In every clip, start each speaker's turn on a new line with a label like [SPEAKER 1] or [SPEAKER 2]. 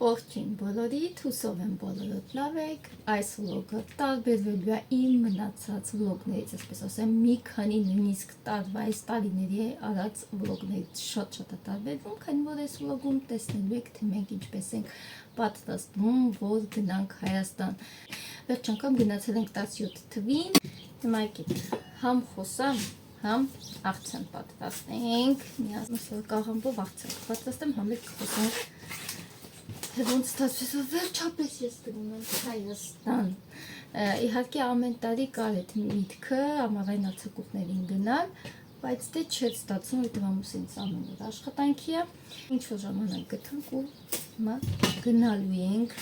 [SPEAKER 1] Ողջույն բոլորիդ, հուսով եմ բոլորդ լավ եք, այս վլոգը տարբերվելու է իմ մնացած վլոգներից, այսպես ասեմ, մի քանի նույնիսկ տարվա այս տարիների արած վլոգներից շատ է տարբերվում, քանի որ այս վլոգում տեսնելու եք, թե մենք ինչպես ենք պատրաստվում, որ գնանք Հայաստան։ Վերջ անգամ գնացել ենք 17 թվին, հիմա եկեք համ խոսամ, համ աղցան պատրաստենք, միասին կաղամբով աղցան պատրաստեմ, համ էլ կխոսենք թե ոնց ստացվեց, որ վերջապես ես գնում եմ Հայաստան։ Իհարկե ամեն տարի կար այդ միտքը ամառային արձակուրդներին գնալ, բայց դե չէր ստացվում, որտեղ ամուսինս ամեն օր աշխատանքի է, ինչ որ ժամանակ գտանք ու հիմա գնալու ենք։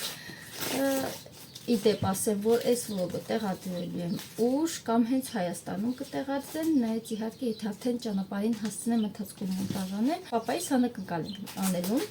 [SPEAKER 1] Իդեպ ասեմ, որ այս վլոգը տեղադրելու եմ ուշ կամ հենց Հայաստանում կտեղադրեմ, նայած իհարկե եթե արդեն ճանապարհին հասցնեմ ընթացքում մոնտաժ անել, պապայիս անակնկալ ենք անելու։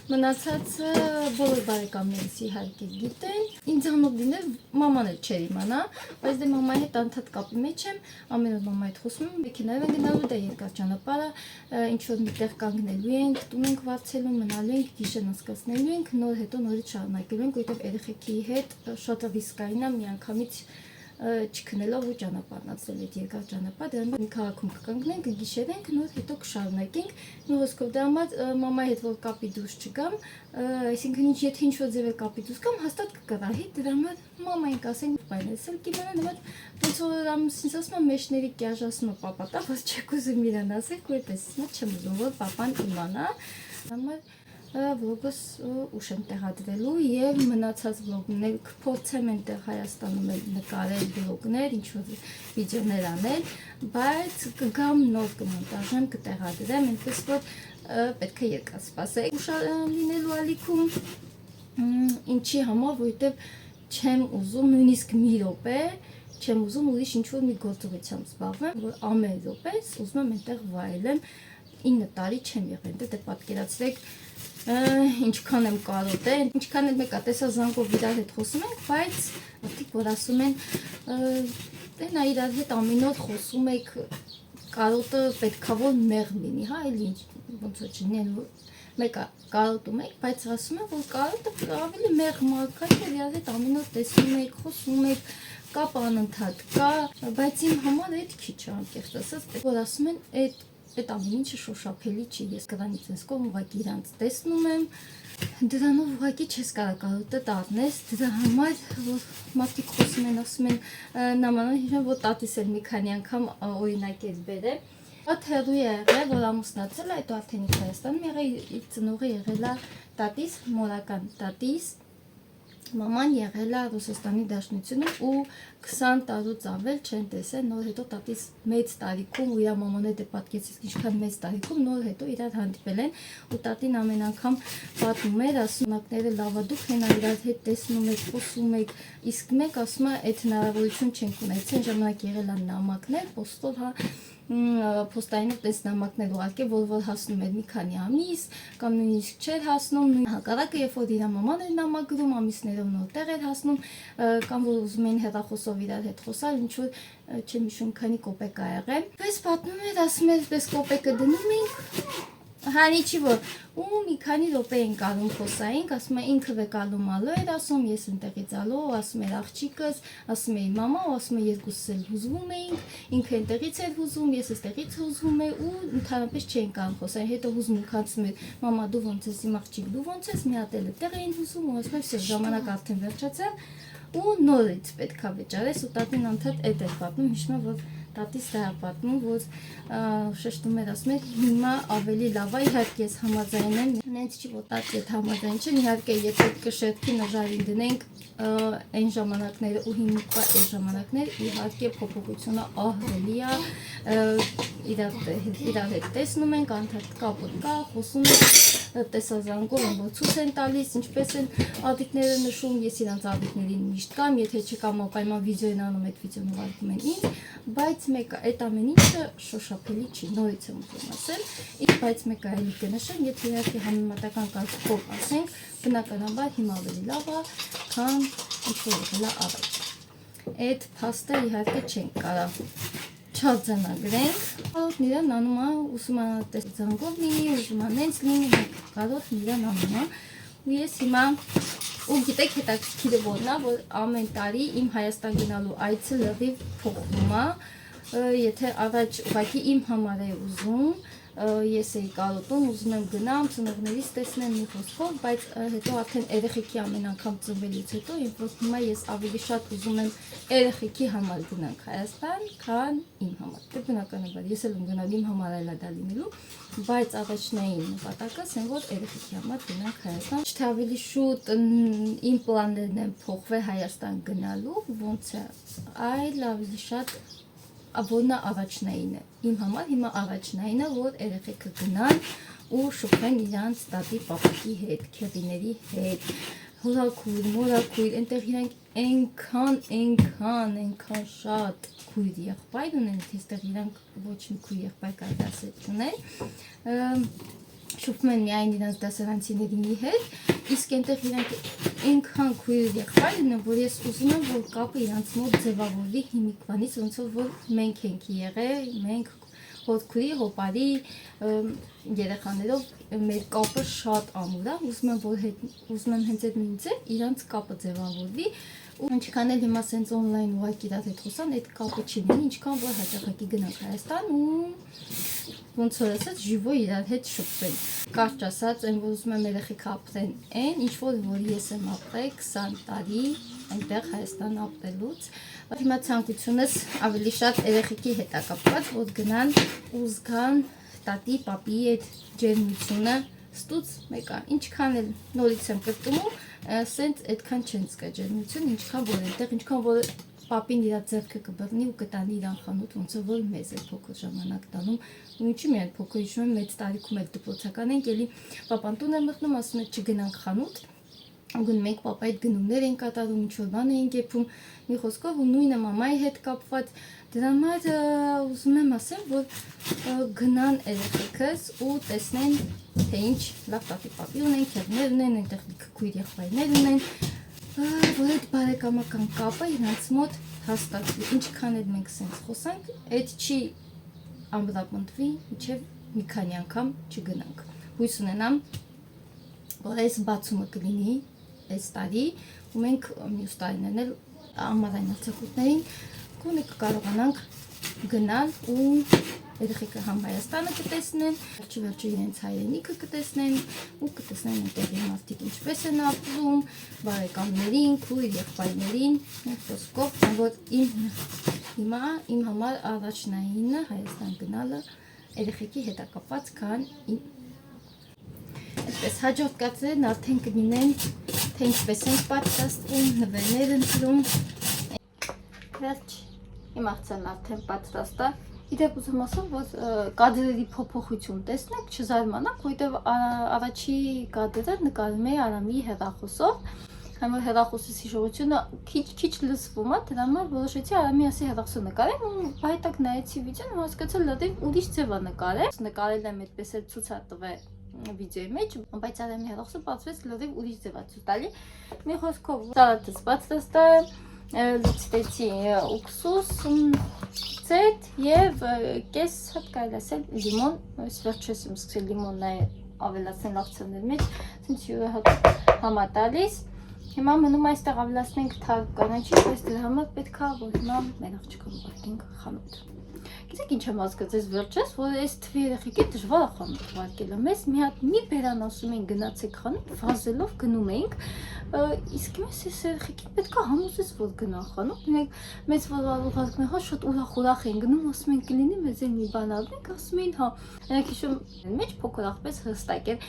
[SPEAKER 1] Մնացածը բոլոր բարեկամներս իհարկե գիտեն, ինձանով լինել մաման էլ չէր իմանա, բայց դե մամայի հետ անդադ կապի մեջ եմ, ամեն օր մամայի հետ խոսում եմ, մեքենայով են գնալու, դա երկար ճանապարհ է, ինչ որ միտեղ կանգնելու ենք, տուն ենք վարձելու, մնալու ենք, գիշեր անցկացնելու ենք, նոր հետո նորից շարունակելու ենք, որովհետև երեխեքի հետ շատ ռիսկային է միանգամից չքնելով ու ճանապարհացնել այդ երկար ճանապարհ, դրա համար մի քաղաքում կկանգնենք, կգիշերենք, նոր հետո կշարունակենք։ Մի խոսքով դրա համար մամայի հետ որ կապի դուրս չգամ, այսինքն եթե ինչ-որ ձև է կապի դուրս գամ, հաստատ կկռահի, դրա համար մամային կասենք, բայնես էլ կիմանա, դրա ոնց որ ամուսինս ասում է մեջների կյաժասումը պապատա, բայց չեք ուզում իրան ասեք, ու այդպես նա չեմ ուզում որ պապան իմանա, դրա համար վլոգս ուշ եմ տեղադրելու եւ մնացած վլոգներ կփորձեմ այնտեղ Հայաստանում նկարել վլոգներ, ինչ որ վիդեոներ անել, բայց կգամ նոր կմոնտաժեմ, կտեղադրեմ, այնպես որ պետք է երկար սպասեք։ Ուշ լինելու ալիքում ինչի համար, որովհետեւ չեմ ուզում նույնիսկ մի րոպե չեմ ուզում ուրիշ ինչ որ մի գործողությամբ զբաղվեմ, որ ամեն րոպես ուզում եմ այնտեղ վայելեմ 9 տարի չեմ եղել, դե պատկերացրեք ինչքան եմ կարոտել, ինչքան էլ մեկա տեսա զանգով իրար հետ խոսում ենք, բայց մարդիկ որ ասում են դե նա իրար հետ ամեն օր խոսում եք, կարոտը պետքա որ մեղմ լինի, հա, էլի ոնց որ չլինի, մեկա կարոտում եք, բայց ասում են որ կարոտը ավելի մեղմ է, քան իրար հետ ամեն օր տեսնում եք, խոսում եք, կապ անընդհատ կա, բայց իմ համար այդ քիչ է անկեղծ ասած, որ ասում են այդ ամեն ինչը շոշափելի չի, ես կրանից ես կողմ ուղղակի իրանց տեսնում եմ, դրանով ուղղակի չես կարող կարոտը դառնես, դրա համար որ մարդիկ խոսում են, ասում են նամանան հիշում, որ տատիս էլ մի քանի անգամ օրինակ էր բերել, շատ հեռու է եղել, որ ամուսնացել է, հետո արդեն իր Հայաստանում եղել, իր ծնողը եղել է տատիս, մորական տատիս, մաման եղել է Ռուսաստանի Դաշնությունում ու 20 տարուց ավել չեն տեսել, նոր հետո տատիս մեծ տարիքում ու իր մաման հետ պատկերացրեք ինչքան մեծ տարիքում նոր հետո իրար հանդիպել են ու տատին ամեն անգամ պատմում էր, ասում նակները լավա դուք հենա իրար հետ տեսնում եք, խոսում եք, իսկ մենք ասում է այդ հնարավորություն չենք ունեցել, այն ժամանակ եղել են նամակներ, պոստով, հա փոստայինով տես նամակներ ուղարկել, որ հասնում էր մի քանի ամիս, կամ նույնիսկ չէր հասնում, նույն հակառակը, երբ որ իր մաման էր նամակում, ամիսներով նոր տեղ էր հասնում, կամ որ ուզում էին հեռախոսով իրար հետ խոսալ, ինչ որ չեմ հիշում քանի կոպեկ ա եղել։ Պես պատմում էր, ասում էր, պես կոպեկը դնում ենք, հանի չի որ ու մի քանի րոպե են կարում խոսայինք, ասում է ինքը վեկալում ալու էր, ասում ես ընտեղից ալու, ասում էր աղջիկս, ասում էի մամա, ասում է երկուսս էլ հուզվում էինք, ինքը ընտեղից էր հուզվում, ես էստեղից հուզվում է ու ընդհանրապես չէին կարող խոսային, հետո հուզմունք անցնում էր, մամա դու ոնց ես, իմ աղջիկ դու ոնց ես, մի հատ էլ այդտեղ էին հուզում ու ասում էր ժամանակ արդեն վերջացավ ու նորից պետքա վճարես ու տատին անդադ այդ էր պատմում, հիշում եմ որ տատիս դա պատմում, որ շեշտում էր, ասում էր հիմա ավելի լավ է, իհարկե ես համաձայն եմ, նենց չի որ տատի այդ համաձայն չէ, իհարկե եթե կշերտքի նժարին դնենք այն ժամանակները ու հիմիկվա այդ ժամանակներ, իհարկե փոփոխությունը ահռելի է, իրար հետ տեսնում ենք, անդադ կապը կա, խոսում ենք, տեսազանգով են որ ցույց են տալիս, ինչպես են ադիկները նշում, ես իրանց ադիկներին միշտ կամ, եթե չկամ պայման վիդեո են անում, այդ վիդեոն ուղարկում են ինձ, բայց մեկը այդ ամեն ինչը շոշափելի չի, նորից եմ ուզում ասել, բայց մեկը այլի կնշեմ, եթե իհարկե համեմատական կարգով ասենք, բնականաբար հիմա ավելի լավ է, քան ինչ որ եղել է առաջ։ Այդ փաստը իհարկե չենք կարող չարձանագրենք, կարոտն իրան անում է, ուսում է տեսազանգով լինի, ուզում է նենց լինի, կարոտն իրան անում է, ու ես հիմա ու գիտեք հետաքրքիրը որն է, որ ամեն տարի իմ Հայաստան գնալու այցը լրիվ փոխվում է, եթե առաջ ուղղակի իմ համար է ուզում, ես էի կարոտում, ուզում եմ գնամ, ծնողներիս տեսնեմ մի խոսքով, բայց հետո արդեն երեխեքի ամեն անգամ ծնվելուց հետո, երբ որ հիմա ես ավելի շատ ուզում եմ երեխեքի համար գնանք Հայաստան, քան իմ համար։ Դե բնականաբար ես էլ եմ գնալ իմ համար այլ դա լինելու, բայց առաջնային նպատակս այն որ երեխեքի համար գնանք Հայաստան։ Չէ՞ ավելի շուտ իմ պլաններն են փոխվել Հայաստան գնալու, ոնց է, այլ ավելի շատ որն է առաջնայինը։ Իմ համար հիմա առաջնայինը, որ երեխեքը գնան ու շփվեն իրանց տատի, պապակի հետ, քեռիների հետ, հորաքույր, մորաքույր, այնտեղ իրանք այնքան շատ քույր եղբայր ունեն, թե այստեղ իրանք ոչ մի քույր եղբայր կարելի ասել չունեն, շփվում են միայն իրանց դասարանցիների հետ, իսկ այնտեղ իրանք այնքան քույր եղբայր ունեն, որ ես ուզում եմ, որ կապը իրանց մոտ ձևավորվի հիմիկվանից, ոնց որ մենք ենք եղել, մենք հորքույրի, հոպարի երեխաներով մեր կապը շատ ամուր է, ուզում եմ հենց այդ նույն ձև իրանց կապը ձևավորվի ու ինչքան էլ հիմա սենց օնլայն ուղղակի իրար հետ խոսան, այդ կապը չի լինի, ինչքան որ հաճախակի գնանք Հայաստան ու ոնց որ ասած ժիվո իրար հետ շփվեն։ Կարճ ասած, այն որ ուզում եմ երեխեքը ապրեն այն, ինչ որ ես եմ ապրել 20 տարի այնտեղ Հայաստան ապրելուց։ Հիմա ցանկությունս ավելի շատ երեխեքի հետ է կապված, որ գնան ու զգան տատի, պապի այդ ջերմությունը ստուց մեկա, ինչքան էլ նորից եմ կրտում, սենց այդքան չեն զգա ջերմություն, ինչքան որ այնտեղ, ինչքան որ պապին իր ձեռքը կբռնի ու կտանի իրան խանութ, ոնց որ մեզ է փոքր ժամանակ տանում, ու ինչի՞ միայն փոքր իջնում եմ մեծ տարիքում էլ դպրոցական ենք, էլի պապան տուն է մտնում, ասում է չգնանք խանութ, գնում ենք պապայի հետ գնումներ են կատարում, ինչ-որ բան են գեփում, մի խոսքով ու նույնը մամայի հետ կապված, դրա համար ուզում եմ ասեմ, որ գնան երեխեքս ու տեսնեն, թե ինչ լավ տատի պապի ունեն, քեռներ ունեն, այնտեղ քույր եղբայրներ ունեն, որ այդ բարեկամական կապը իրանց մոտ հաստատվի, ինչքան էլ մենք սենց խոսանք, այդ չի ամրապնդվի, մինչև մի քանի անգամ չգնանք։ Հույս ունենամ, որ այս բացումը կլինի այս տարի, ու մենք մյուս տարիներն էլ ամառային արձակուրդներին գոնե կկարողանանք գնալ ու երեխեքը համ Հայաստանը կտեսնեն, վերջի իրենց հայրենիքը կտեսնեն ու կտեսնեն այնտեղի մարդիկ ինչպես են ապրում, բարեկամներին, քույր եղբայրներին, խոսքով, որ հիմա իմ համար առաջնայինը Հայաստան գնալը երեխեքի հետ կապված, քան այսպես հաջորդ կացերն արդեն կլինեն, թե ինչպես են պատրաստվում, նվերներ ընտրում։ Վերջ, իմ աղցանն արդեն պատրաստ է։ Իդեպ ուզում ասեմ, որ կադրերի փոփոխություն տեսնեք, չզարմանաք, որովհետև առաջի կադրը նկարում էի Արամի հեռախոսով, Համ հեռախոսի հիշողությունը քիչ լսվում է, դրա համար որոշեցի Արամի ասի հեռախոսը նկարեմ ու հայտակ նայեցի վիդեոն ու հասկացա լրիվ ուրիշ ձև է նկարել։ Նկարել եմ այդպես էլ ցույց տվել վիդեոյի մեջ, բայց Արամի հեռախոսը բացվեց լրիվ ուրիշ ձև է ցույց տալի։ Մի խոսքով սալատս պատրաստ է, լցրեցի ուքսուս, ծետ եւ կես հատ կարելի ասել լիմոն, այս վերջերս եմ սկսել լիմոնն ավելացնել աղցանների մեջ, ցինց յուրահատ համատալիս։ Հիմա մնում այստեղ ավելացնենք թարմ կանաչի, բայց դրա համար պետք է որ հիմա մեր աղջիկը ուղարկենք խանութ։ Գիտեք ինչ եմ հասկացել վերջերս, որ այս թվի երեխեքին դժվար է խանութ ուղարկելը։ Մեզ մի հատ մի բերան ասում են գնացեք խանութ, վազելով գնում ենք, իսկ մեզ այս երեխեքին պետք է համոզես որ գնան խանութ։ Մեծ որ ուղարկում են, հա շատ ուրախ են գնում, ասում են կլինի մեզ էլ մի բան արվենք, ասում են հա։ Նրանք հիշում մեջ փոքր աղբես հստակ էր։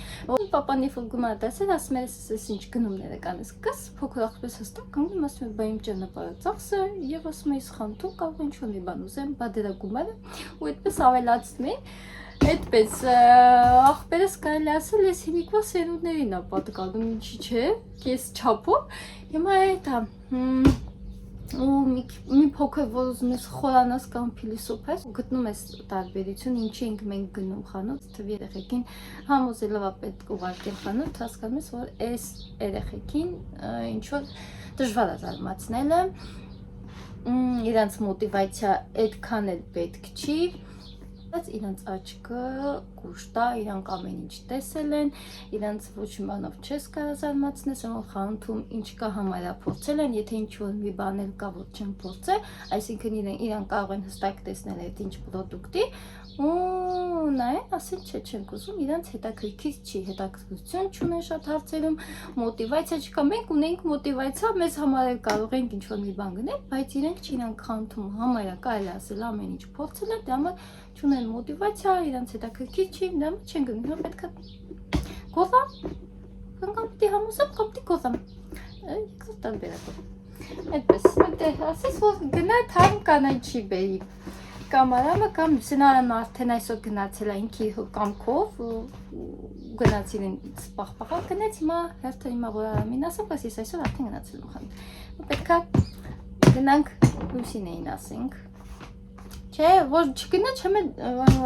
[SPEAKER 1] Պապան երբ որ գումարը դասել, ասում էր ես ինչ գնումները կանես կաս, փոքր աղբես հստակ կանգնում, ասում է բա իմ ճանապարհը ծախսը եւ ասում է ես խանութում կարող ինչ-որ մի բան ուզեմ, բա դրա գումարը ու այդպես ավելացնում են։ Այդպես աղբերս կարելի ասել ես հիմիկվա սերունդներին է պատկանում, ինչի՞ չէ, ես չափով։ Հիմա դա ու մի փոքր որ ուզում ես խորանաս կամ փիլիսոփայ գտնում ես տարբերություն ինչի ենք մենք գնում խանութ թվի երեխեքին համոզելով է պետք ուղարկել խանութ հասկանում ես որ այս երեխեքին ինչ որ դժվար է զարմացնելը իրանց մոտիվացիա այդքան էլ պետք չի Բայց իրանց աչքը կուշտա, իրանք ամեն ինչ տեսել են, իրանց ոչ մի բանով չես կարող զարմացնել, սրանք խանութում ինչ կա համարյա փորձել են, եթե ինչ-որ մի բան էլ կա, որ չեն փորձել, այսինքն իրանք կարող են հստակ տեսնել այդ ինչ պրոդուկտի ու նայեն, ասեն չէ, չենք ուզում, իրանց հետաքրքիր չի, հետաքրքրություն չունեն շատ հարցերում, մոտիվացիա չկա, մենք ունենք մոտիվացիա, մեզ համար էլ կարող ենք ինչ-որ մի բան գնել, բայց իրենք չիրանք խանութում համարյա կարելի ասել ամեն ինչ փորձել են, դրա համար չունեն մոտիվացիա, իրանց հետաքրքիր չի, դա չեն գնում, հա պետք է գոզամ, կամ պիտի համոզեմ, կամ պիտի գոզամ, երկրորդ տարբերակով, այդպես, ասես, որ գնա թարմ կանաչի բերի, կամ արամը, կամ սենարան արդեն այսօր գնացել է ինքի կամքով, գնացին են սպաղպաղալ, գնաց հիմա հերթը հիմա որ արամին ասա, բայց ես այսօր արդեն գնացել եմ խանութ, պետք է գնանք լուսին էին ասենք, չէ, որ չգնա չեմ էլ,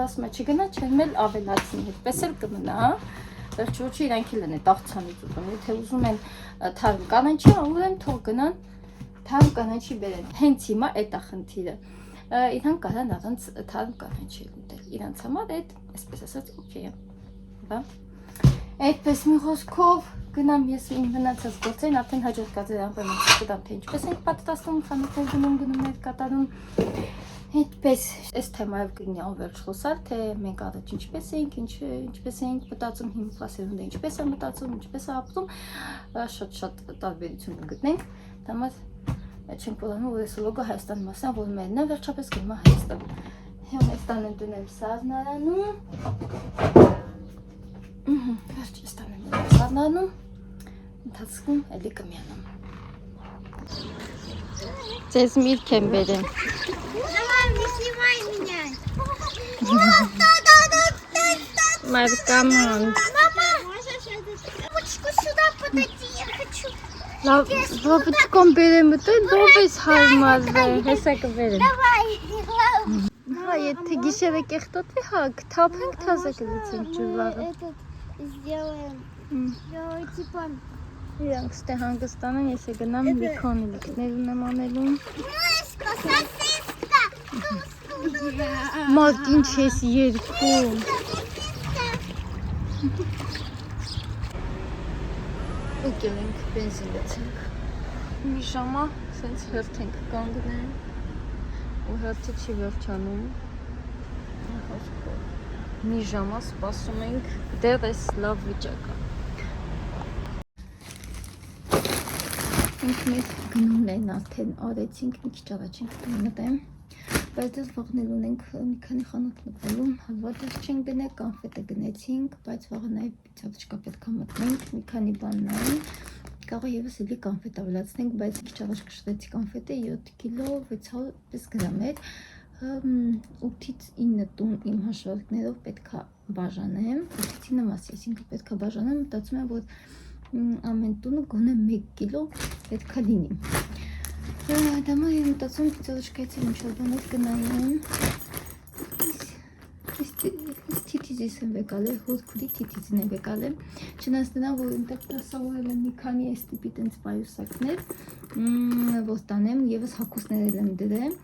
[SPEAKER 1] ասում է, չգնա չեմ էլ ավելացնի, հետպես էլ կմնա, վերջ ոչի իրանք էլ են այդ աղցանից ուտում, եթե ուզում են թարմ կանաչի, ուրեմն թող գնան թարմ կանաչի բերեն, հենց հիմա այդ է խնդիրը, իրանք կարան առանց թարմ կանաչի ուտել, իրանց համար այդ, այսպես ասած, օքեյ է, բա, այդպես մի խոսքով գնամ ես իմ մնացած գործերին, արդեն հաջորդ կադրերին կդամ, թե ինչպես ենք պատրաստում, խանութներ գնում կատարում, այդպես այս թեմայով կգնա վերջ խոսալ, թե մենք առաջ ինչպես էինք մտածում, հիմա սերունդը ինչպես է մտածում, ինչպես է ապրում, շատ տարբերություն կգտնենք, դա համար չենք որանում, որ այս վլոգը Հայաստանի մասին, որ մերն է վերջապես գնում է Հայաստան։ Հայաստան եմ դունել սառնարանում, վերջ Հայաստան եմ դունել սառնարանում, ընթացքում էլի կմիանում։ Ձեզ միրգ եմ բերեմ։
[SPEAKER 2] Не снимай меня.
[SPEAKER 1] Маркамон.
[SPEAKER 2] Мама, ручку сюда подойди, я хочу.
[SPEAKER 1] Лапочком берем, то добрый хармазы. Հեսակը բերեմ։
[SPEAKER 2] Давай.
[SPEAKER 1] Հա, եթե գիշերը կեղտոտ է, հա, կթափենք թազը կլցենք ջուրվաղը։
[SPEAKER 2] Этот сделаем. Типа.
[SPEAKER 1] Իրանք ստե հանգստանան, ես է գնամ լիքոնի լիքներ ունեմ անելուն։
[SPEAKER 2] Мышка, сосиска.
[SPEAKER 1] Մարդ ինչ ես երկում։ Եկել ենք բենզին լցենք։ Մի ժամա սենց հերթ ենք կանգնել ու հերթը չի վերջանում։ Մի ժամա սպասում ենք, դեռ էս լավ վիճակա։ Մենք մեր գնումներն արդեն արեցինք, մի քիչ առաջ ենք մտել, բայց դες վաղնել ունենք մի քանի խանութ մտնելու, հալվա դες չենք գնել, կանֆետը գնեցինք, բայց վաղը նաև պիցավճկա պետք է մտնենք, մի քանի բան նայենք, կարող ևս էլի կանֆետ ավելացնենք, բայց քիչ առաջ կշռեցի կանֆետը 7 կիլո 600 գրամ էր, 8-ից 9 տուն իմ հաշվարկներով պետք է բաժանեմ, 8-ից 9 մասի, այսինքն պետք է բաժանեմ, մտածում եմ, որ ամեն տունը գոնե 1 կիլո պետք է լինի։ Դա մա եմ մտածում պիցոջկայից էլ ինչ-որ բաներ կնայեմ։ Ես թիթիզիս եմ վեկալ է, հոդքուրի թիթիզին եմ վեկալ է։ Չնայած նրան, որ ինտեղ տասավորել եմ մի քանի այս տիպի տենց պայուսակներ, որ տանեմ, ևս հակուսներ եմ դրեմ։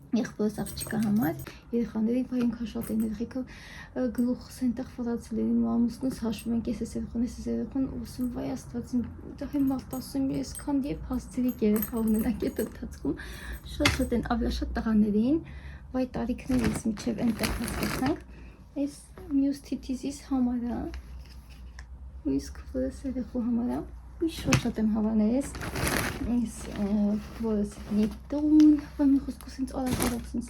[SPEAKER 1] Եղբորս աղջիկա համար, երեխաների վայենք շատ էներգիկը գլուխս այնտեղ ֆորացել են իմ ամուսնուս հաշվում ենք ես երեխան ուսում վայ աստված այնտեղ եմ ասում ես քան եւ հասցրիկ երեխա ունենակ այդ ընթացքում շատ են ավելաշատ տղաներին վայ տարիքներ ես միջև այնտեղ հասկացանք այս մյուս թիթիզիս համարա իսկ որս երեխու համարա շատ եմ հավանել ես որս լիտուն վայ մի խոսքով սենց արագ սենց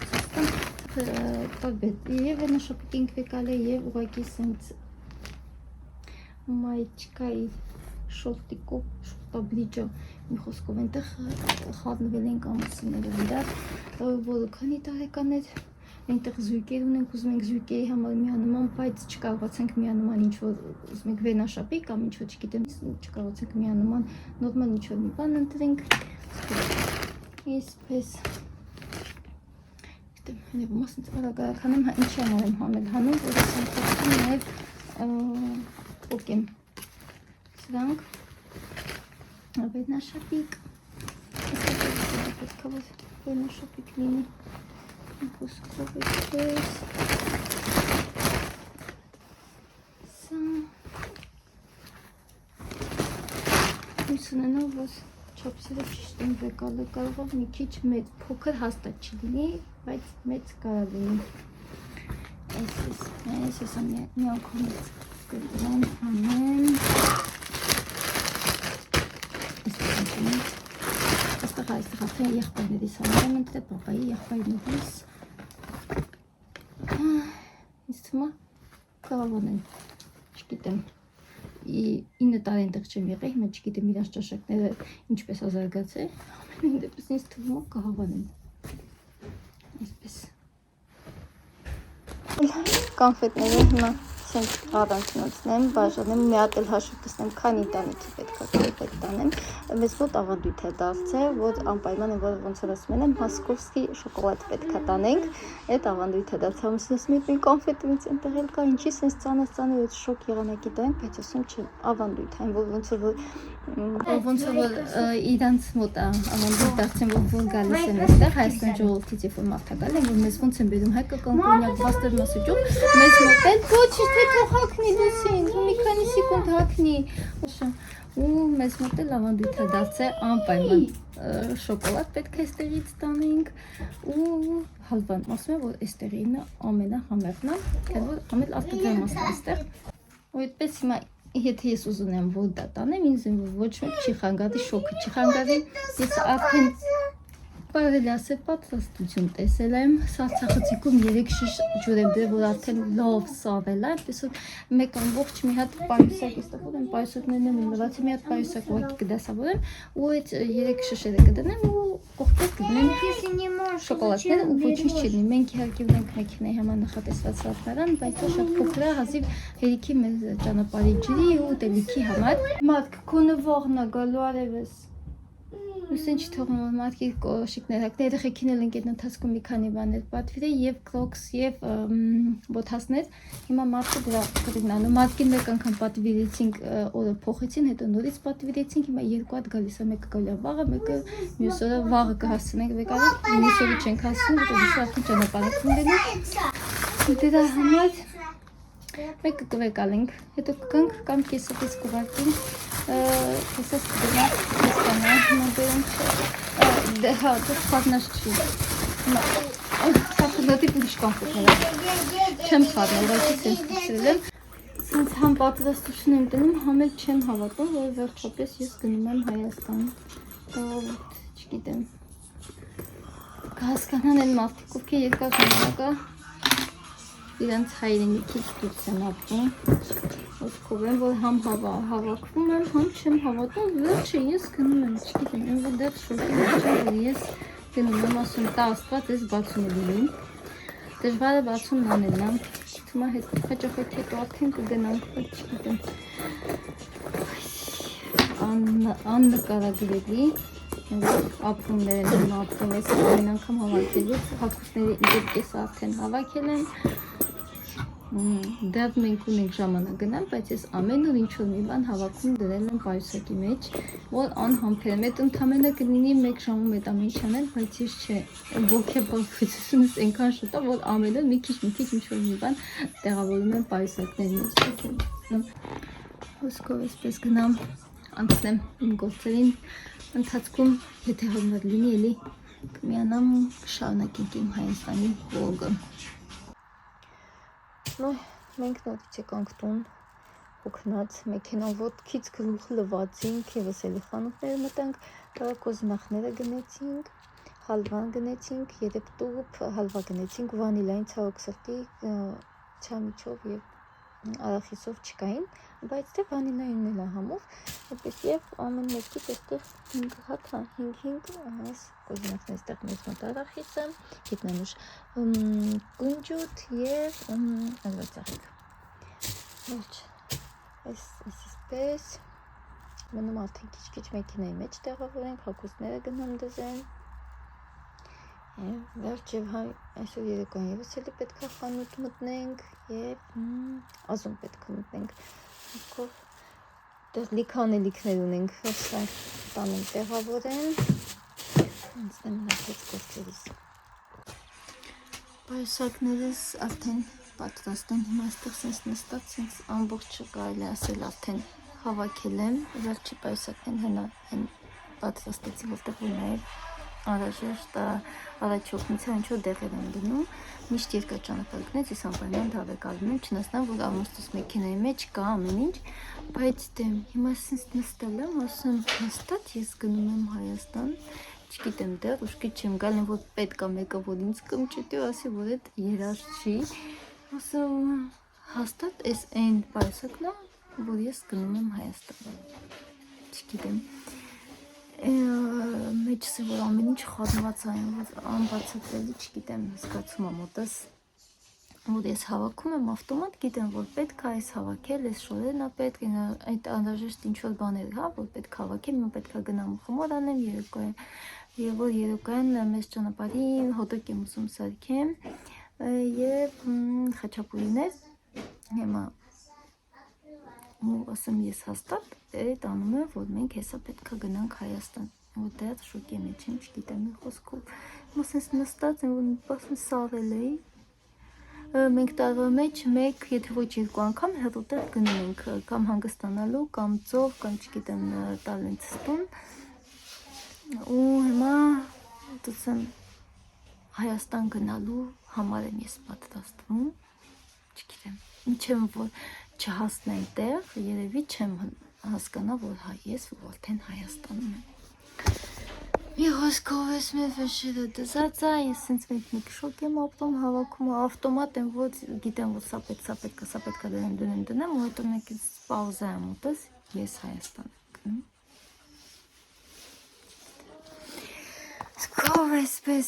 [SPEAKER 1] տարբեր եւ նա շոփինգ վեկալ է եւ ուղղակի սենց մայչկայի շորտիկով շորտաբրիջը մի խոսքով այնտեղ խառնվել ենք ամուսինները իրար որը քանի տարեկան էր այնտեղ զույգեր ունենք ուզում ենք զույգերի համար միանման բայց չկարողացանք միանման ինչ որ ուզում ենք վերնաշապի կամ ինչ որ չգիտեմ չկարողացանք միանման նորմալ ինչ որ մի բան ընտրենք այսպես Եվ մասնից արագ հանում, ինչ եմ համել հանում, որ ես ընթացքում նաև պոկեմ սրանք, վերնաշապիկ, պետք է որ վերնաշապիկ լինի, Ոսկով էպես։ Սա։ Ուսունենով, որ չապսերը ճիշտ են վեկալը կարող մի քիչ մեծ, փոքր հաստատ չլինի, բայց մեծ կարող լինի։ Ես մի անգամից կրտման հանեմ։ Այստեղ արդեն եղբայրներիս համար եմ ընտրել, պապայի եղբայրներիս։ Ինձ թվում է կարողան են, չգիտեմ, 9 տարի այնտեղ չեմ եղել, հիմա չգիտեմ իրանց ճաշակները ինչպես ազարգացել, ամեն դեպս ինձ թվում է կարողան են, այսպես։ Կոնֆետները հիմա Սենց առանձնացնեմ, բաժանեմ, մի հատ էլ հաշիվ կստեմ, քանի տանիքի պետք է կոնֆետ տանեմ։ Մեզ մոտ ավանդույթ է դարձել, որ անպայման է, որ ոնց որ ասում են, մոսկովսկի շոկոլադ պետք է տանենք։ Այդ ավանդույթ է դարձել, ասում եմ, մի կոնֆետ ինձ այնտեղ էլ կա, ինչի սենց ծանր այդ շոկ եղանակի տանենք, բայց ասում չէ, ավանդույթ է, որ ոնց որ իրանց մոտ է ավանդույթ դարձել, որ գալիս են այստեղ Հայաստան ժողովրդից, երբ որ մարդակալ են, որ մեզ ոնց են բերում հայկական կոնյակ, բաստեր մասուճով, մեզ մոտ էլ ոչ թե թող հագնի Լուսին, մի քանի սեկունդ հագնի։ Ու մեզ մոտ էլ ավանդույթ է դարձել անպայման շոկոլադ պետք է այստեղից տանենք ու հալվան, ասում եմ, որ այստեղին ամենահամեղն է, քանի որ ամեն արտադրամասն է այստեղ։ Ու այդպես հիմա եթե ես ուզում եմ որ դա տանեմ, ինձ ոչ մեկ չի խանգարի, շոկը չի խանգարի, ես արդեն կարելի ասել պատրաստություն տեսել եմ, սառցախցիկում 3 շիշ ջուր եմ դրել, որ արդեն լավ սավել է, այնպես որ մեկ ամբողջ մի հատ պայուսակ, այստեղ որ եմ պայուսակներն եմ լվացի, մի հատ պայուսակ ուղղակի կդասավորեմ ու այդ 3 շշերը կդնեմ ու կողքից կդնեմ շոկոլադները ու ոչինչ չի լինի։ Մենք իհարկե ունենք մեքենայի համար նախատեսված սրահարան, բայց դա շատ փոքր է, հազիվ հերիքի մեզ ճանապարհի ջրի ու ուտելիքի համար։ Մատք քոնը ողնա գալու արևս։ Ուսեն չթողնում որ մարդկի կոշիկներ հակն երեխեքին էլ ընկետ ընթացքում մի քանի բաներ պատվիրել եւ կրոքս եւ բոթասներ հիմա մարդը դրա կգնանու մարդկին մեկ անգամ պատվիրեցինք օրը փոխեցին հետո նորից պատվիրեցինք հիմա երկու հատ գալիս է մեկը գալի է վաղը մեկը մյուս օրը վաղը կհասցնենք վեկալի մյուս օրը չենք հասցնում հետո մյուս արդեն ճանապարհ ենք դրա համար մեկը կվեկալենք հետո կգանք կամ կեսից կուղարկենք Կեսես կդրանք կստանա, հիմա բերենք դե հա, դες խարնաշ չի Սապրդատի պուլիշ կոնֆետներ Չեմ խարնել, բայց ես կցրել եմ Սենց համ պատրաստություն եմ տնում, համ էլ չեմ հավատում, որ վերջապես ես գնում եմ Հայաստան Չգիտեմ Կհասկանան են մարդիկ, ովքեր երկար ժամանակա իրանց հայրենիքից դուրս են ապրում Ոսկով եմ, որ համ հավաքվում եմ, համ չեմ հավատում, վերջը ես գնում եմ, չգիտեմ, եմ որ դեռ շոկին չեմ, որ ես գնում եմ, ասում, տա աստված ես բացում է լինում, դժվարը բացումն անելն եմ, թումա հաճախոք հետո արդեն կգնանք, բայց չգիտեմ, աննկարագրելի, ապրումներ են ապրում, ես ամեն անգամ հավաքելուց, հագուստների իդեպ կես արդեն հավաքել եմ, Դեռ մենք ունենք ժամանակ գնալ, բայց ես ամեն օր ինչ-որ մի բան հավաքում դրել եմ պայուսակի մեջ, որ անհամբերեմ, այդ ընդամենը կլինի 1 ժամում այդ ամեն ինչ անել, բայց ես չէ, ոգեբանությունս այնքան շուտ է, որ ամեն օր մի քիչ ինչ-որ մի բան տեղավորում եմ պայուսակների մեջ։ Ոսկով այսպես գնամ, անցնեմ իմ գործերին, ընթացքում, եթե հարմար լինի, էլի կմիանամ ու կշարունակենք իմ Հայաստանի վլոգը։ Մենք նորից եկանք տուն, հոգնած, մեքենան ոտքից գլուխ լվացինք, ևս էլի խանութները մտանք, կոզնախները գնեցինք, հալվան գնեցինք, 3 տուփ հալվա գնեցինք, վանիլային ցավոք սրտի չամիչով եւ արախիսով չկային, բայց դե վանիլայինն էլ է համով, այդպես եւ ամեն մեկից այստեղ 5 հատ, 5 այս կոզնախն այստեղ մեծ մոտ արախիսը, գետնանուշ կունջուտ եւ ալվացախիկ։ Վերջ, այսպես մնում արդեն քիչ մեքենայի մեջ տեղավորենք, հագուստները գնամ դզեն։ Վերջ եւ այսօր երեկոյան եւս էլի պետք է խանութ մտնենք եւ ազում պետք է մտնենք։ Ոսկով դեռ լիքանելիքներ ունենք, հսա տանենք տեղավորեն։ Անցնեմ նախեց գործերից։ Պայուսակներս արդեն պատրաստ են, հիմա այստեղ սենց նստած, սենց ամբողջը կարելի ասել արդեն հավաքել եմ, վերջի պայուսակն հեն պատրաստեցի, որտեղ որ նաև անհրաժեշտ առաջի օգնության ինչ-որ դեղեր եմ դնում, միշտ երկար ճանապարհ գնաց, ես անպայման հավեկալում եմ, չնայած որ ամուսնուս մեքենայի մեջ կա ամեն ինչ, բայց հիմա սենց նստել եմ, ասում հաստատ ես գնում եմ Հայաստան, չգիտեմ դեռ, ուշքի չեմ գալ, որ պետք է մեկը որ ինձ կմճտի, ասի որ այդ երազ չի, ասում հաստատ այս այն պայուսակն է, որ ես գնում եմ Հայաստան, չգիտեմ, մեջս է որ ամեն ինչ խառնված այն, որ անբացատրելի չգիտեմ, զգացում եմ մոտս, որ ես հավաքում եմ ավտոմատ, գիտեմ, որ պետք է այս հավաքել, այս շորերն է պետք, այդ անհրաժեշտ ինչ-որ բաներ, հա, որ պետք է հավաքեմ, հիմա պետք է գնամ խմոր անեմ, եւ որ երեկոյան մեծ ճանապարհի հոտոկ եմ ուզում սարքեմ, եւ խաչապուրիներ, հիմա ու ասեմ ես հաստատ այդ անում եմ, որ մենք հեսա պետք է գնանք Հայաստան, որ դեռ շոկի մեջ եմ, չգիտեմ մի խոսքով, հիմա սենց նստած եմ, որ բասն սարել էի, մենք տարվա մեջ մեկ, եթե ոչ երկու անգամ հետոտեղ գնում ենք, կամ հանգստանալու, կամ ծով, կամ չգիտեմ տալենցստուն, ու հիմա դուցեմ Հայաստան գնալու համար եմ ես պատրաստվում, չգիտեմ, ինչեմ որ չհասնեմ տեղ, երևի չեմ հասկանա, որ ես արդեն Հայաստանում եմ։ Մի խոսքով ես մեր վեշերը դզած է, ես սենց մեկ շոկ եմ ապրում, հավաքում ավտոմատ եմ, որ գիտեմ, որ սա պետք է դնեմ, ու հետո մեկ պաուզա եմ ուտես, ես Հայաստան եմ գնում։ Սկով այսպես,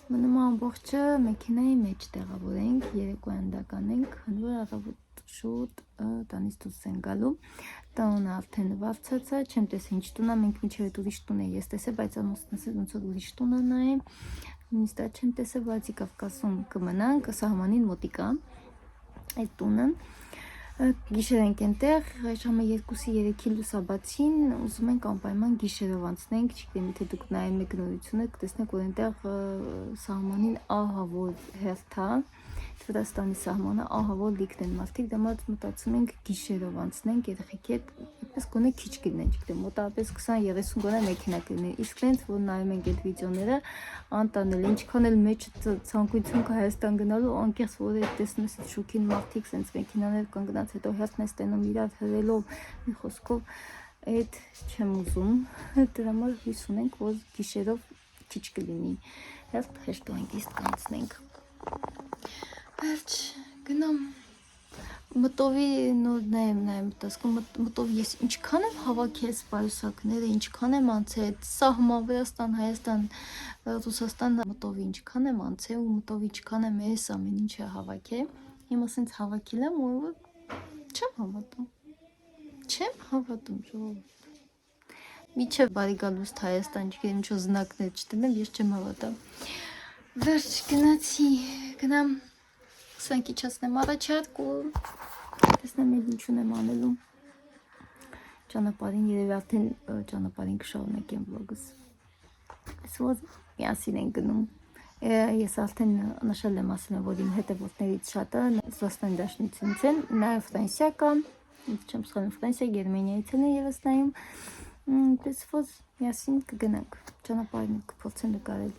[SPEAKER 1] մնում ամբողջը մեքենայի մեջ տեղավորենք, երեկոյան դա կանենք, հնվոր առավոտ շուտ տանից դուրս են գալու, տանը արդեն վարձած է, չեմ տեսել ինչ տուն է, մենք մինչև այդ ուրիշ տուն է ես տեսել, բայց ամուսնս ոնց որ ուրիշ տուն է նայեմ, նույնիսկ դա չեմ տեսել, Վլադիկավկասում կմնանք, սահմանին մոտիկ է այդ տունը, գիշեր ենք այնտեղ, ժամը 2-3-ի լուսաբացին, ուզում ենք անպայման գիշերով անցնենք, չգիտեմ, եթե դուք նայում եք նորությունը, կտեսնեք, որ այնտեղ սահմանին ահա որ հերթ է, Վրաստանի սահմանը ահա որ լիքն են մարդիկ, դեմած մտածում ենք գիշերով անցնենք, երեխեքի հետ այդպես գոնե քիչ կլինեն, չգիտեմ, մոտավորապես 20-30 գոնե մեքենա կլինի, իսկ դենց որ նայում ենք այդ վիդեոները, անտանել, ինչքան էլ մեջ ցանկություն կա Հայաստան գնալու, անկեղծ որ այդ տեսնում ես շոկին մարդիկ սենց մեքենաներ կան գնաց, հետո հերթն է ստենում իրար հրելով, մի խոսքով այդ չեմ ուզում, դրա համար հույս ունենք, որ գիշերով քիչ կլինի, հերթ հեշտանգիստ կանցնենք։ Վերջ, գնամ, մտովի նորն եմ մտասկում, մտով ես ինչքան եմ հավաքել պայուսակները, ինչքան եմ անցել, սահման, Վրաստան, Հայաստան, Ռուսաստան, մտովի ինչքան եմ անցել ու մտովի ինչքան եմ ես ամեն ինչը հավաքել, հիմա սենց հավաքել եմ ու չեմ հավատում, ժողովուրդ, միչև բարի գալուստ Հայաստան, չգիտեմ ինչ զնակներ չտնեմ, ես չեմ հավատամ, վերջ, գնացի, գնամ, սանք իչացնեմ առաջարկ ու տեսնեմ էլ ինչուն եմ անելու ճանապարհին, երևի արդեն ճանապարհին կշարունակեմ վլոգս, այս որ միասին են գնում, ես արդեն նշել եմ, ասել եմ, որ իմ հետևորդներից շատը Ռուսաստանի Դաշնությունից են, նաև Ֆրանսիա կա, չեմ սխալվում, Ֆրանսիա, Գերմանիայից են ևս նայում, պես որ միասին կգնանք, ճանապարհին կփորձեմ նկարել